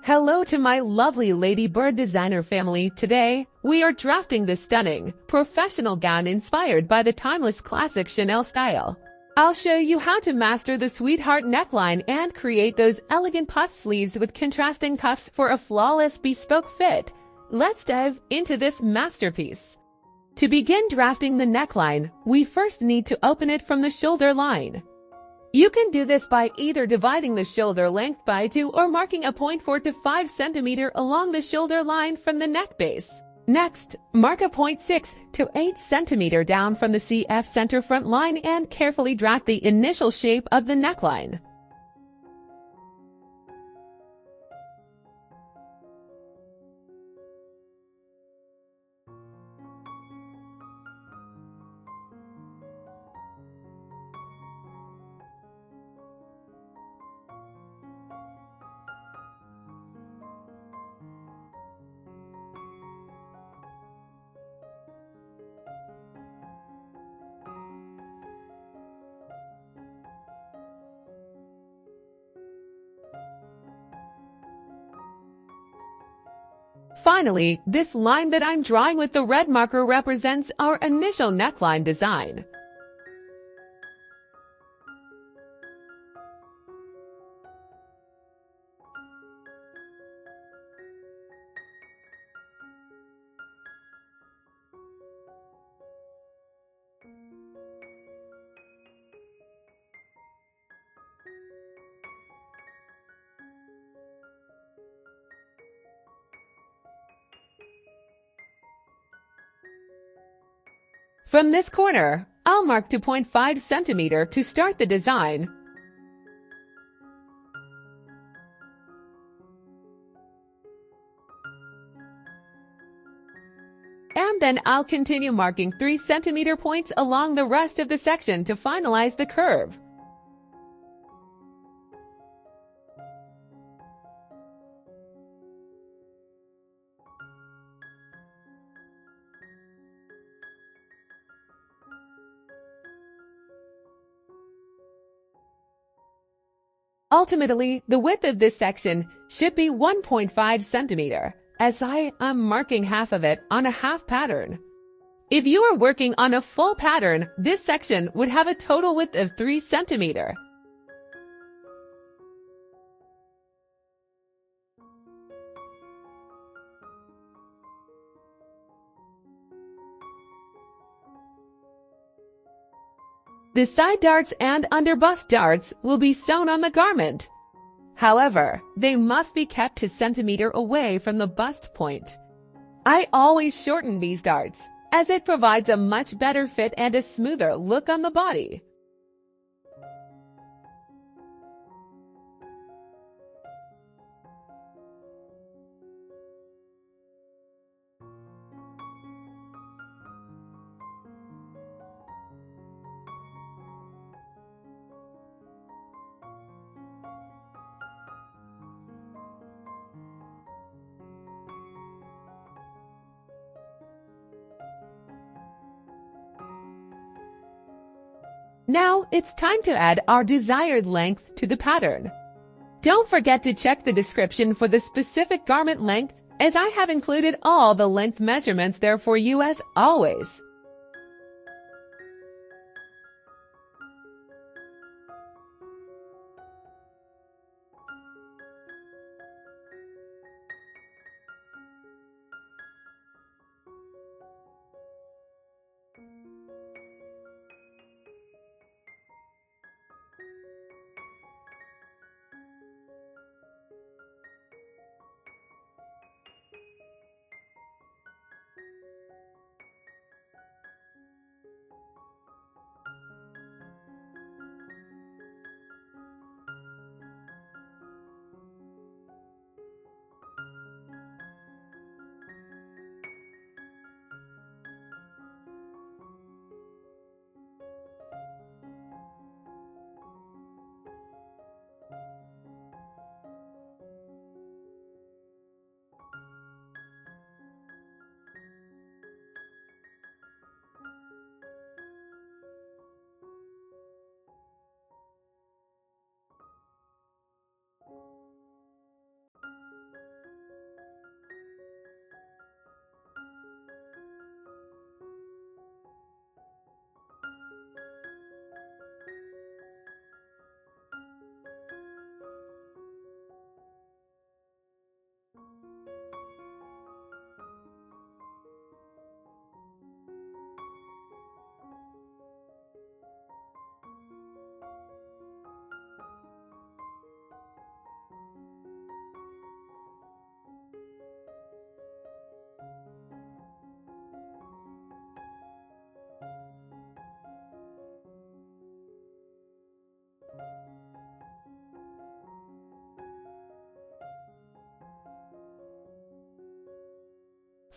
Hello to my lovely ladybird designer family. Today, we are drafting the stunning, professional gown inspired by the timeless classic Chanel style. I'll show you how to master the sweetheart neckline and create those elegant puff sleeves with contrasting cuffs for a flawless bespoke fit. Let's dive into this masterpiece. To begin drafting the neckline, we first need to open it from the shoulder line. You can do this by either dividing the shoulder length by 2 or marking a point 4 to 5 cm along the shoulder line from the neck base. Next, mark a point 6 to 8 cm down from the CF center front line and carefully draft the initial shape of the neckline. Finally, this line that I'm drawing with the red marker represents our initial neckline design. From this corner, I'll mark 2.5 cm to start the design. And then I'll continue marking 3 cm points along the rest of the section to finalize the curve. Ultimately, the width of this section should be 1.5 cm, as I am marking half of it on a half pattern. If you are working on a full pattern, this section would have a total width of 3 cm. The side darts and underbust darts will be sewn on the garment. However, they must be kept 2 cm away from the bust point. I always shorten these darts, as it provides a much better fit and a smoother look on the body. Now it's time to add our desired length to the pattern. Don't forget to check the description for the specific garment length, as I have included all the length measurements there for you as always.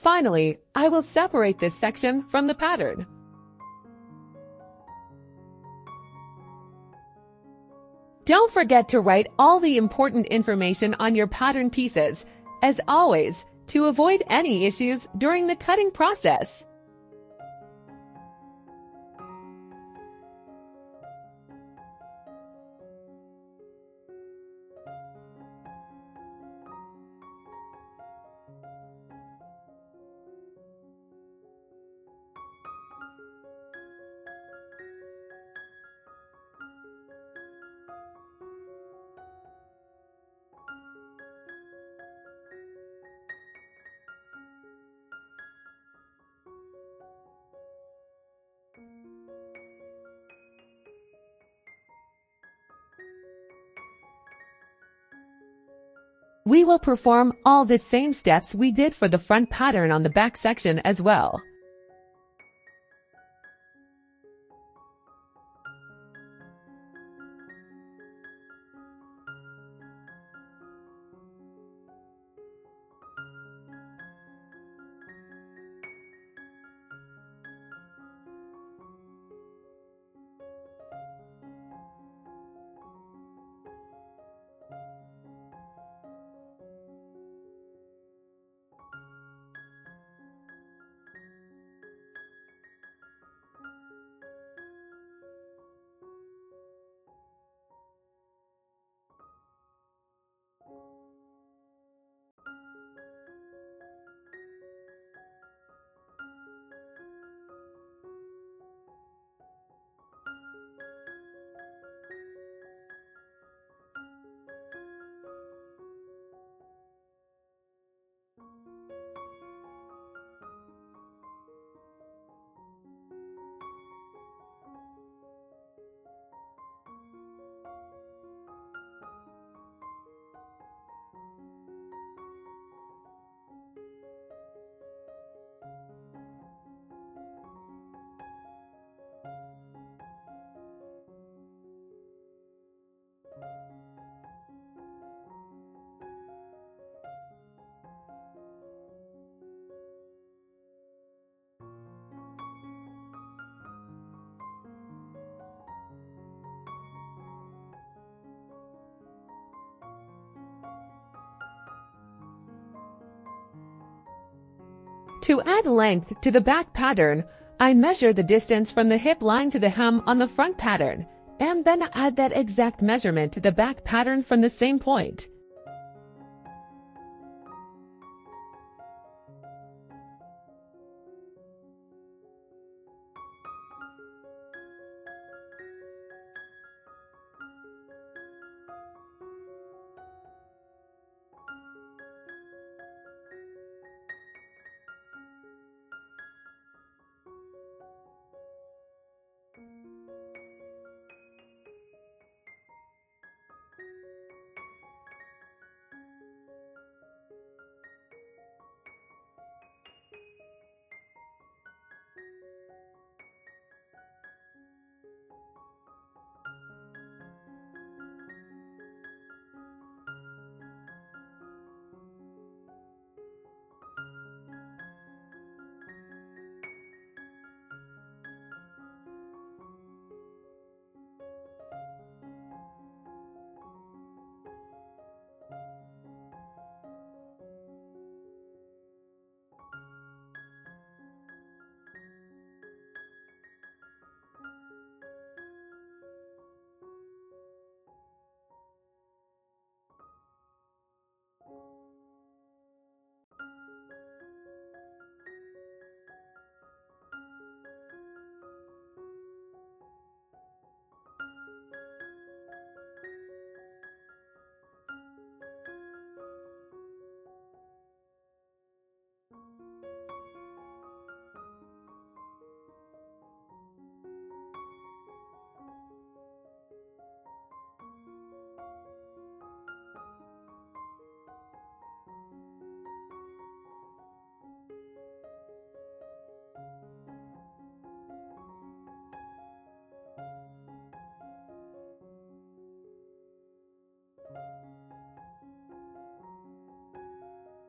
Finally, I will separate this section from the pattern. Don't forget to write all the important information on your pattern pieces, as always, to avoid any issues during the cutting process. We will perform all the same steps we did for the front pattern on the back section as well. To add length to the back pattern, I measure the distance from the hip line to the hem on the front pattern, and then add that exact measurement to the back pattern from the same point.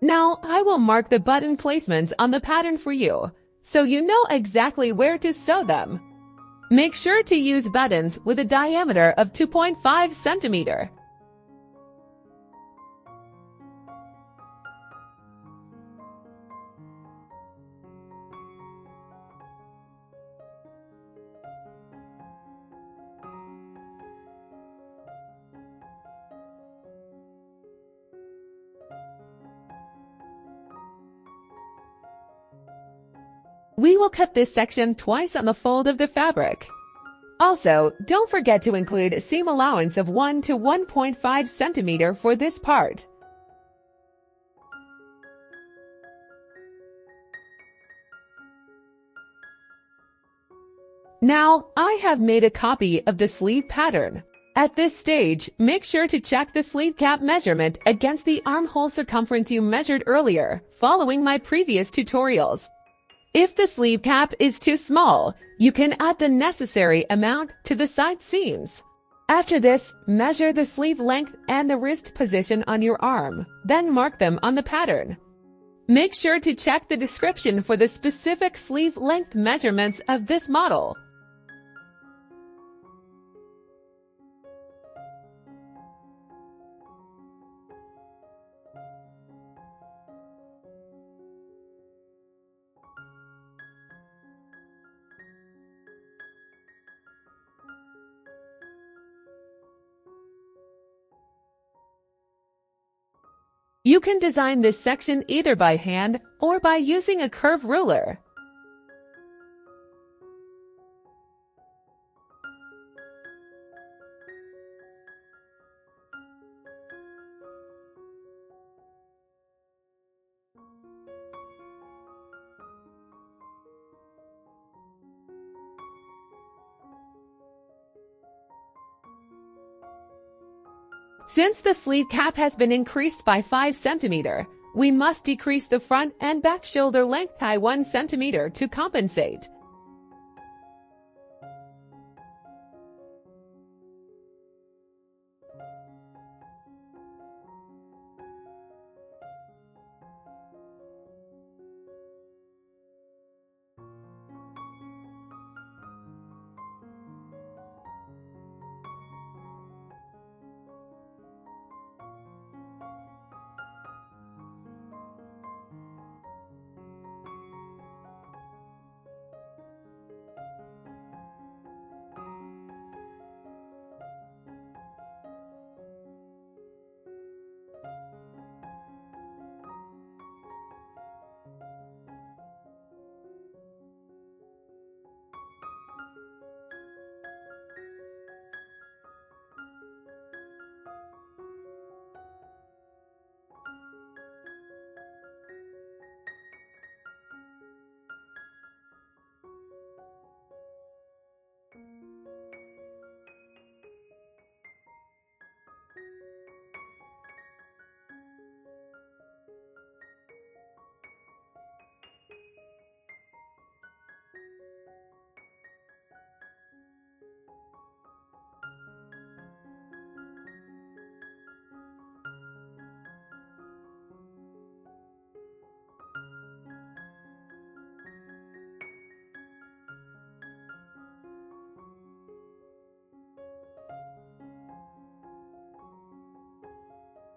Now I will mark the button placements on the pattern for you, so you know exactly where to sew them. Make sure to use buttons with a diameter of 2.5 centimeter. We will cut this section twice on the fold of the fabric. Also, don't forget to include a seam allowance of 1 to 1.5 centimeter for this part. Now, I have made a copy of the sleeve pattern. At this stage, make sure to check the sleeve cap measurement against the armhole circumference you measured earlier, following my previous tutorials. If the sleeve cap is too small, you can add the necessary amount to the side seams. After this, measure the sleeve length and the wrist position on your arm, then mark them on the pattern. Make sure to check the description for the specific sleeve length measurements of this model. You can design this section either by hand or by using a curved ruler. Since the sleeve cap has been increased by 5 cm, we must decrease the front and back shoulder length by 1 cm to compensate.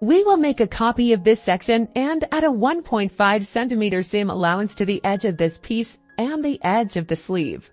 We will make a copy of this section and add a 1.5 cm seam allowance to the edge of this piece and the edge of the sleeve.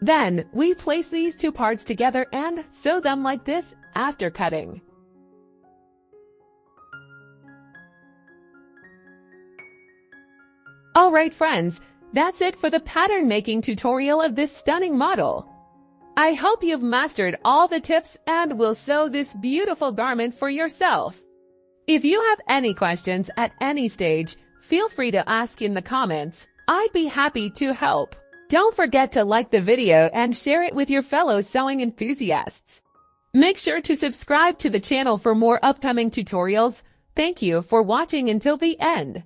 Then, we place these two parts together and sew them like this after cutting. Alright friends, that's it for the pattern making tutorial of this stunning model. I hope you've mastered all the tips and will sew this beautiful garment for yourself. If you have any questions at any stage, feel free to ask in the comments. I'd be happy to help. Don't forget to like the video and share it with your fellow sewing enthusiasts. Make sure to subscribe to the channel for more upcoming tutorials. Thank you for watching until the end.